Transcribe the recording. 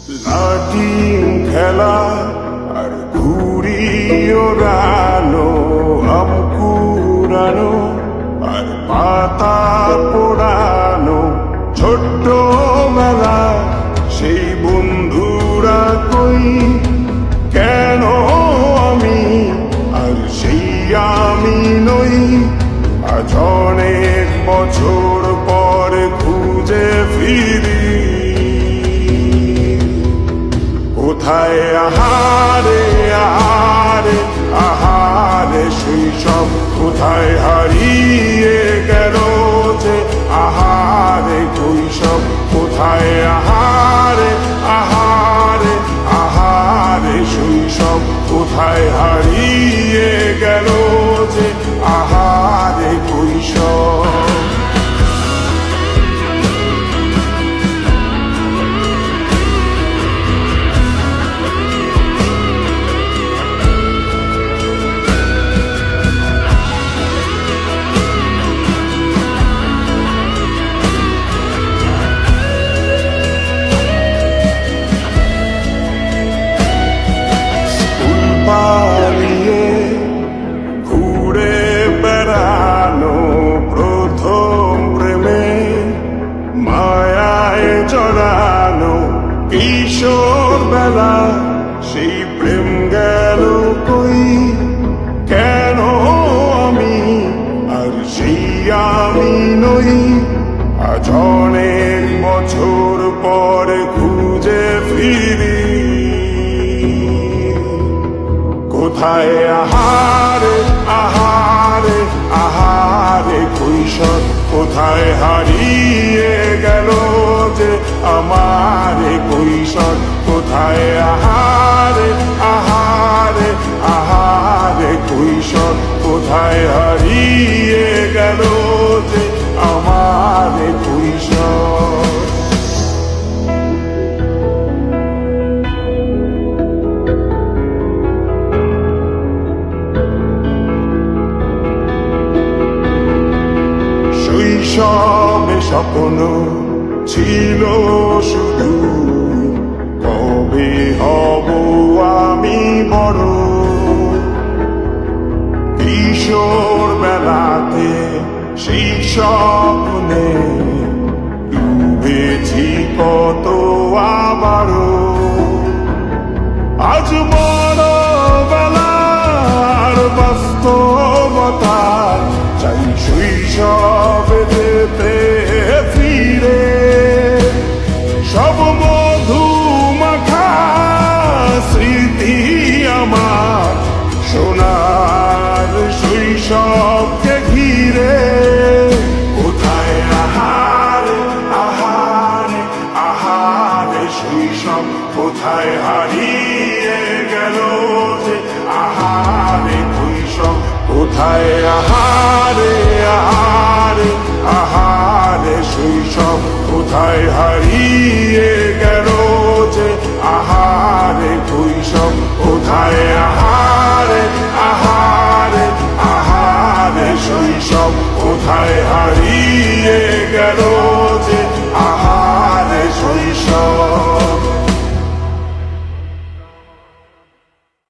লাটিম খেলা আর ঘুড়ি ওড়ানো, আম কুড়ানো আর পাতা পোড়ানো, ছোট্ট বেলা সেই বন্ধুরা কই, কেন আমি আর সেই আমি নই। আজ অনেক বছর পর খুঁজে ফিরি, কোথায় আহারে আহারে আহারে শৈশব, কোথায় হারিয়ে গেল যে আহারে কৈশব, কোথায় আহারে আহারে আহারে শৈশব, কোথায় হারিয়ে গেল যে আহারে কৈশব। পালিয়ে ঘুরে বেড়ানো, প্রথম প্রেমে মায়ায় জড়ানো, কিশোর বেলা সেই প্রেম গেল কই, কেন আমি আর সেই আমি নই। আজ অনেক বছর পর খুঁজে ফিরি, কোথায় আহারে আহারে আহারে কৈশোর, কোথায় হারিয়ে গেল যে আমার কৈশোর, কোথায় আহারে আহারে আহারে কৈশোর, কোথায় হারিয়ে গেল যে আমার কৈশোর। শৈশবে স্বপ্ন ছিল শুধু, কবে হব আমি বড়। কিশোর বেলাতে সেই স্বপ্নে ডুবেছি কত আবারও, আজ বড় বেলার বাস্তবতা চাই শৈশবে যেতে ফিরে। সব মধু মাখা স্মৃতি আমার সোনার শৈশবকে ঘিরে, কোথায় আহারে আহারে আহারে শৈশব, কোথায় হারিয়ে গেল যে আহারে কৈশব, কোথায় আহারে আহারে আহারে শৈশব, কোথায়